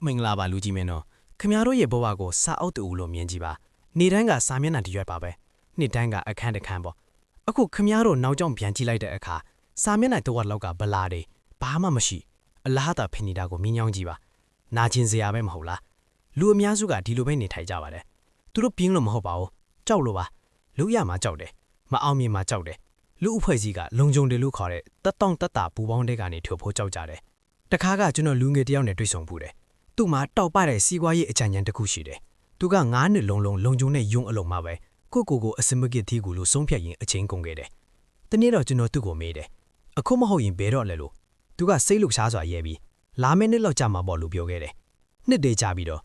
မင်္ဂလာပါလူကြီးမင်းတို့ခင်ဗျားတို့ရဲ့ဘဝကိုစာအုပ်တူလို့မြင်ကြည့်ပါနေတိုင်းကစာမျက်နှာတရွက်ပါပဲနှစ်တိုင်းကအခန်းတစ်ခန်းပေါ့အခုခင်ဗျားတို့နောက်ကျောင်းပြန်ကြည့်လိုက်တဲ့အခါစာမျက်နှာတစ်ဝက်လောက်ကဗလာတွေဘာမှမရှိအလားတာဖိနေတာကိုမြင်ညောင်းကြည့်ပါနာကျင်စရာပဲမဟုတ်လားလူအများစုကဒီလိုပဲနေထိုင်ကြပါတယ်သူတို့ပြင်းလို့မဟုတ်ပါဘူးကြောက်လို့ပါလူရမှာကြောက်တယ်မအောင်မြင်မှာကြောက်တယ်လူအဖွဲ့ကြီးကလုံခြုံတယ်လို့ခေါ်တဲ့တက်တောင့်တက်တာပူပေါင်းတဲ့ကနေထွက်ဖို့ကြောက်ကြတယ်တခါကကျွန်တော်လူငယ်တယောက်နဲ့တွေ့ဆုံဘူးတယ်သူ့မှာတောက်ပတဲ့စီးပွားရေးအကြံဉာဏ်တစ်ခုရှိတယ်။သူက9နှစ်လုံးလုံခြုံတဲ့ယုံအလုံးမှာပဲကိုအစမကစ်သီးကူလို့ဆုံးဖြတ်ရင်အချင်းကုန်ခဲ့တယ်။တနေ့တော့ကျွန်တော်သူ့ကိုမေးတယ်။အခုမဟုတ်ရင်ဘယ်တော့လဲလို့သူကစိတ်လှုပ်ရှားစွာရဲပြီးလာမယ့်နှစ်လောက်ကြာမှာပေါ့လို့ပြောခဲ့တယ်။နှစ်တည်းကြာပြီးတော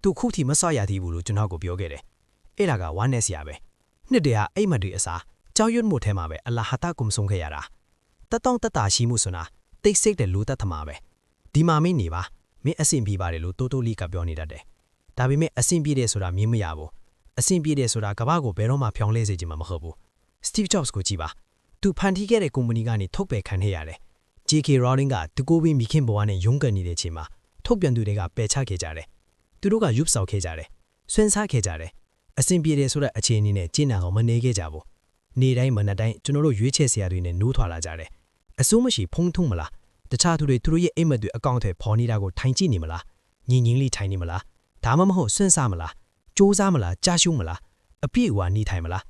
့သူခုထိမဆော့ရသေးဘူးလို့ကျွန်တော်ကိုပြောခဲ့တယ်။အဲ့ဒါကဝမ်းနဲ့စရာပဲ။နှစ်တည်းကအိမ်မက်တွေအစားကြောက်ရွံ့မှုထဲမှာပဲအလာဟတာကုံဆုံးခဲ့ရတာ။တက်တောင့်တက်တာရှိမှုဆိုတာတိတ်ဆိတ်တဲ့လူသက်သမားပဲ။ဒီမှာမင်းနေပါမင်းအဆင်ပြေပါတယ်လို့တိုးတိုးလေးကပြောနေတတ်တယ်။ဒါပေမဲ့အဆင်ပြေတယ်ဆိုတာမြင်မရဘူး။အဆင်ပြေတယ်ဆိုတာကဘာကိုဘယ်တော့မှဖြောင်းလဲစေချင်မှာမဟုတ်ဘူး။ Steve Jobs ကိုကြည့်ပါ။သူဖန်တီးခဲ့တဲ့ကုမ္ပဏီကနေထုတ်ပယ်ခံခဲ့ရတယ်။ J.K. Rowling ကသူကိုယ်ပြီးမိခင်ဘဝနဲ့ရုန်းကန်နေတဲ့အချိန်မှာထုတ်ပြန်သူတွေကပယ်ချခဲ့ကြတယ်။သူတို့ကရုပ်ဆောက်ခဲ့ကြတယ်။ဆွန့်စားခဲ့ကြတယ်။အဆင်ပြေတယ်ဆိုတဲ့အခြေအနေနဲ့ကျင့်နာအောင်မနေခဲ့ကြဘူး။နေ့တိုင်းမနက်တိုင်းကျွန်တော်တို့ရွေးချယ်စရာတွေနဲ့နိုးထွာလာကြတယ်။အစိုးမရှိဖုံးထုံးမလား။တခြားသူတွေသူတို့ရဲ့အိမ်မက်တွေအကောင့်ထဲပေါ်နေတာကိုထိုင်ကြည့်နေမလားညင်လေးထိုင်နေမလားဒါမှမဟုတ်ဆွန့်စားမလားစူးစားမလားကြာရှုံးမလားအပြည့်အဝနေထိုင်မလား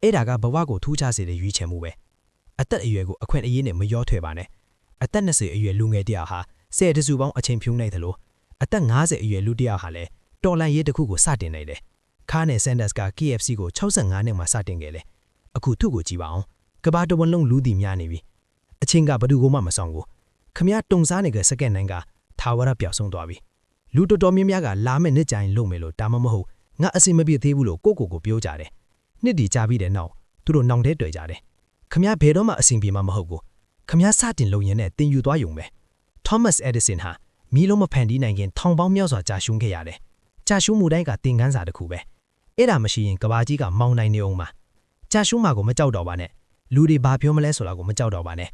အဲ့ဒါကဘဝကိုထူးခြားစေတဲ့ရွေးချယ်မှုပဲအသက်အရွယ်ကိုအခွင့်အရေးနဲ့မရောထွေပါနဲ့အသက်20အရွယ်လူငယ်တယောက်ဟာ10တစုပေါင်းအချိန်ဖြုံးနိုင်တယ်လို့အသက်50အရွယ်လူတယောက်ဟာလည်းတော်လန်ရေးတစ်ခုကိုစတင်နိုင်တယ်ခါနဲ့ Sanders က KFC ကို65နှစ်မှာစတင်ခဲ့တယ်အခုသူ့ကိုကြည့်ပါအောင်ကဘာတဝန်လုံးလူတီများနေပြီအချင်းကဘသူကမှမဆောင်ဘူးခမရတုံစားနေတဲ့စကက်နိုင်ကထာဝရပျောက်ဆုံးသွားပြီလူတော်များများကလာမဲ့နှစ်ကြိုင်လုံမယ်လို့ဒါမှမဟုတ်ငါအစင်မပြည့်သေးဘူးလို့ကိုပြောကြတယ်နှစ်ဒီကြာပြီးတဲ့နောက်သူတို့နောင်တဲတွေ့ကြတယ်ခမရဘယ်တော့မှအစင်ပြေမှာမဟုတ်ဘူးခမရစတင်လုံရင်နဲ့တင်ယူသွားယုံပဲ Thomas Edison ဟာမီးလုံးမဖန်တီးနိုင်ခင်ထောင်ပေါင်းများစွာကြာရှုံးခဲ့ရတယ်ကြာရှုံးမှုတိုင်းကသင်ခန်းစာတစ်ခုပဲအဲ့ဒါမရှိရင်ကဘာကြီးကမောင်းနိုင်နေအောင်မှာကြာရှုံးမှာကိုမကြောက်တော့ပါနဲ့လူတွေဘာပြောမလဲဆိုတာကိုမကြောက်တော့ပါနဲ့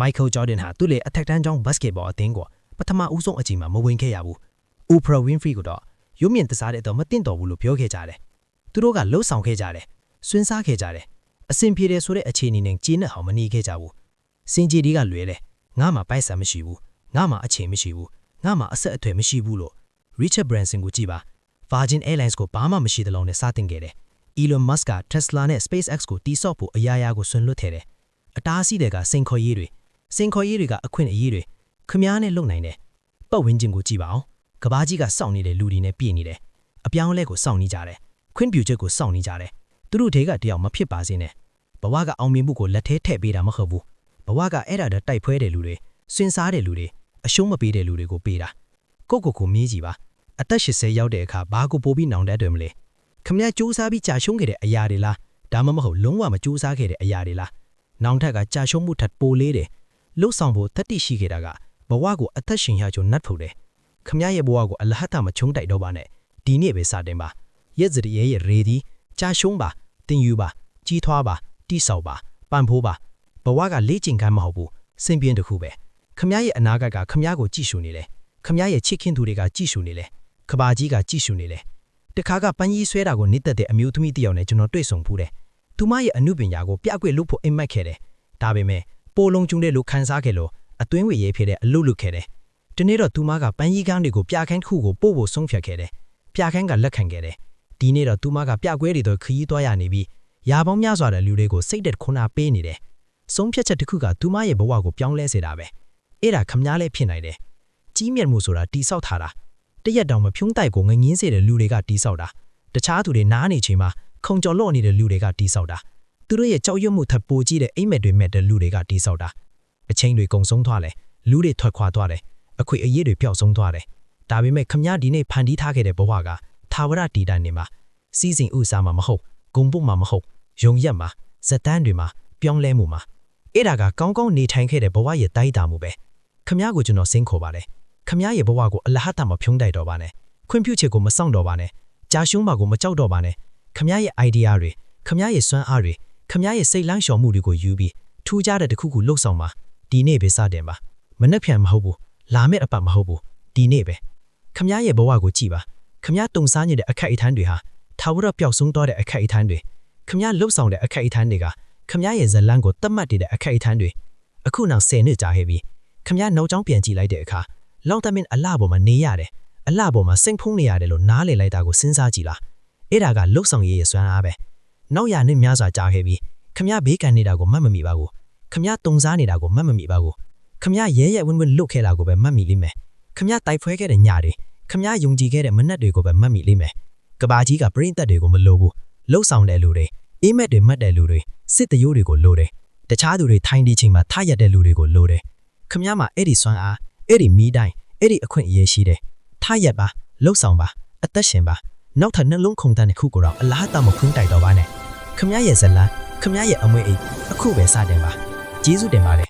Michael Jordan ဟာသူ့လေအထက်တန်းကျောင်းဘတ်စကတ်ဘောအသင်းကိုပထမဦးဆုံးအချိန်မှာမဝင်ခဲ့ရဘူး။ Oprah Winfrey ကတော့ရုပ်မြင်သစားတဲ့တော့မတင်တော်ဘူးလို့ပြောခဲ့ကြတယ်။သူတို့ကလှုပ်ဆောင်ခဲ့ကြတယ်။ဆွန်းစားခဲ့ကြတယ်။အဆင်ပြေတယ်ဆိုတဲ့အခြေအနေနဲ့ကျေနပ်အောင်မနေခဲ့ကြဘူး။စင်ကြီးတွေကလွယ်တယ်။ငါမှပိုက်ဆံမရှိဘူး။ငါမှအချိန်မရှိဘူး။ငါမှအဆက်အသွယ်မရှိဘူးလို့ Richard Branson ကိုကြည့်ပါ။ Virgin Airlines ကိုဘာမှမရှိတဲ့လုံးနဲ့စတင်ခဲ့တယ်။ Elon Musk က Tesla နဲ့ SpaceX ကိုတီးဆော့ဖို့အရာရာကိုဆွန့်လွတ်ခဲ့တယ်။အတားအဆီးတွေကစိန်ခေါ်ရေးတွေကအခွင့်အရေးတွေခမားနဲ့လုံနိုင်တယ်ပတ်ဝန်းကျင်ကိုကြည့်ပါအောင်ကဘာကြီးကစောင့်နေတဲ့လူတွေနဲ့ပြည့်နေတယ်အပြောင်းအလဲကိုစောင့်နေကြတယ်ခွင့်ပြုချက်ကိုစောင့်နေကြတယ်သူတို့တွေကတယောက်မဖြစ်ပါစေနဲ့ဘဝကအောင်မြင်မှုကိုလက်ထဲထည့်ပေးတာမဟုတ်ဘူးဘဝကအဲ့ဒါတည်းတိုက်ဖွဲတဲ့လူတွေဆွင်စားတဲ့လူတွေအရှုံးမပေးတဲ့လူတွေကိုပေးတာကိုမြည်ကြည့်ပါအသက်80ရောက်တဲ့အခါဘာကိုပို့ပြီးနောင်တတ်တယ်မလဲခမည်းစူးစမ်းပြီးကြာရှုံးခဲ့တဲ့အရာတွေလားဒါမှမဟုတ်လုံးဝမစူးစမ်းခဲ့တဲ့အရာတွေလားနောင်ထက်ကကြာရှုံးမှုထပ်ပိုလေးတယ်လှုပ်ဆောင်ဖို့တတိရှိခဲ့တာကဘဝကိုအသက်ရှင်ရကြုံနှတ်ဖို့တယ်ခမရဲ့ဘဝကိုအလဟတမချုံတိုက်တော့ပါနဲ့ဒီနေ့ပဲစတင်ပါရက်စရဲ့ရေဒီကြာရှုံးပါတင်ယူပါကြီးထွားပါတိဆောက်ပါပန်ဖိုးပါဘဝကလေ့ကျင့်ခန်းမဟုတ်ဘူးစင်ပြင်းတစ်ခုပဲခမရဲ့အနာဂတ်ကခမကိုကြည့်ရှုနေတယ်ခမရဲ့ချစ်ခင်သူတွေကကြည့်ရှုနေတယ်ခဘာကြီးကကြည့်ရှုနေတယ်တခါကပန်းကြီးဆွဲတာကိုနစ်သက်တဲ့အမျိုးသမီးတယောက်နဲ့ကျွန်တော်တွေ့ဆုံဖူးတယ်သူမရဲ့အမှုပညာကိုပြကွက်လုပ်ဖို့အိမ်မက်ခဲ့တယ်ဒါပေမဲ့ပိုလုံးကျုံတဲ့လူခန်းစားခဲ့လို့အတွင်းဝေရေးဖြစ်တဲ့အလုပ်လုပ်ခဲ့တယ်။ဒီနေ့တော့သူမကပန်းကြီးကန်းတွေကိုပြခန်းတစ်ခုကိုပို့ဖို့ဆုံးဖြတ်ခဲ့တယ်။ပြခန်းကလက်ခံခဲ့တယ်။ဒီနေ့တော့သူမကပြကွဲတွေတော့ခရီးသွားရနေပြီးရာပေါင်းများစွာတဲ့လူတွေကိုစိတ်သက်ခွန်အားပေးနေတယ်။ဆုံးဖြတ်ချက်တစ်ခုကသူမရဲ့ဘဝကိုပြောင်းလဲစေတာပဲ။အဲ့ဒါခမများလည်းဖြစ်နိုင်တယ်။ကြီးမြတ်မှုဆိုတာတိဆောက်ထားတာ။တရက်တောင်မဖြုံးတိုက်ကိုငငင်းစေတဲ့လူတွေကတိဆောက်တာ။တခြားသူတွေနားနေချိန်မှာခုံကြော်လော့နေတဲ့လူတွေကတိဆောက်တာ။သူတို့ရဲ့ကြောက်ရွံ့မှုထပ်ပိုကြီးတဲ့အိမ်မက်တွေမဲ့တဲ့လူတွေကတိဆောက်တာ။အချင်းတွေကုံဆုံးသွားတယ်လူတွေထွက်ခွာသွားတယ်အခွေအရေးတွေပျောက်ဆုံးသွားတယ်ဒါပေမဲ့ခမဒီနေ့ဖန်တီးထားခဲ့တဲ့ဘဝကထာဝရတည်တံ့နေမှာစီးစိမ်ဥစားမှာမဟုတ်ဂုံပုတ်မှာမဟုတ်ယုံရက်မှာဇက်တန်းတွေမှာပြောင်းလဲမှုမှာအဲ့ဒါကကောင်းကောင်းနေထိုင်ခဲ့တဲ့ဘဝရဲ့တိုက်တာမှုပဲခမကိုကျွန်တော်စင်းခေါ်ပါတယ်ခမရဲ့ဘဝကိုအလဟတမဖြုံးတိုက်တော့ပါနဲ့ခွင့်ပြုချက်ကိုမစောင့်တော့ပါနဲ့ကြာရှုံးမှာကိုမကြောက်တော့ပါနဲ့ခမရဲ့ idea တွေခမရဲ့စွမ်းအားတွေခမရဲ့စိတ်လန်းလျှော်မှုတွေကိုယူပြီးထူးခြားတဲ့တစ်ခုခုလှုပ်ဆောင်ပါဒီနေ့ပဲစတင်ပါမနှက်ဖြန်မဟုတ်ဘူးလာမယ့်အပတ်မဟုတ်ဘူးဒီနေ့ပဲ ခမရရဲ့ဘဝကိုကြည့်ပါခမရတုံစားနေတဲ့အခိုက်အတန့်တွေဟာထာဝရပျောက်ဆုံးသွားတဲ့အခိုက်အတန့်တွေခမရလှုပ်ဆောင်တဲ့အခိုက်အတန့်တွေကခမရရဲ့ဇလန်းကိုတတ်မှတ်တဲ့အခိုက်အတန့်တွေအခုနောက်10နှစ်ကြာခဲ့ပြီခမရနောက်ကျောင်းပြန်ကြည့်လိုက်တဲ့အခါလောင်တမင်အလှပေါ်မှာနေရတယ်အလှပေါ်မှာစိတ်ဖုံးနေရတယ်လို့နားလေလိုက်တာကိုစဉ်းစားကြည့်လားအဲ့ဒါကလှုပ်ဆောင်ရေးရဲ့စွမ်းအားပဲနောက်ရနှစ်များစွာကြာခဲ့ပြီခမရဘေးကန်နေတာကိုမှတ်မမိပါဘူးခမရတုံစားနေတာကိုမှတ်မမိပါဘူးခမရရဲရဲဝင်းဝင်းလွတ်ခဲ့တာကိုပဲမှတ်မိလိမ့်မယ်ခမရတိုက်ဖွဲခဲ့တဲ့ညတွေခမရယုံကြည်ခဲ့တဲ့မနှက်တွေကိုပဲမှတ်မိလိမ့်မယ်ကဘာကြီးကပြိသက်တွေကိုမလိုဘူးလှုပ်ဆောင်တဲ့လူတွေအေးမက်တွေမှတ်တဲ့လူတွေစစ်တရိုးတွေကိုလိုတယ်တခြားသူတွေထိုင်ဒီချိန်မှာထားရတဲ့လူတွေကိုလိုတယ်ခမရမှာအဲ့ဒီစွမ်းအားအဲ့ဒီမီးတိုင်းအဲ့ဒီအခွင့်အရေးရှိတယ်ထားရပါလှုပ်ဆောင်ပါအသက်ရှင်ပါနောက်ထပ်နှလုံးခုန်တန်းတစ်ခုကိုတော့အလားတမခွန်းတိုက်တော့ပါနဲ့ခမရရဲ့ဇလန်းခမရရဲ့အမွေအိတ်အခုပဲစတင်ပါကျေးဇူးတင်ပါတယ်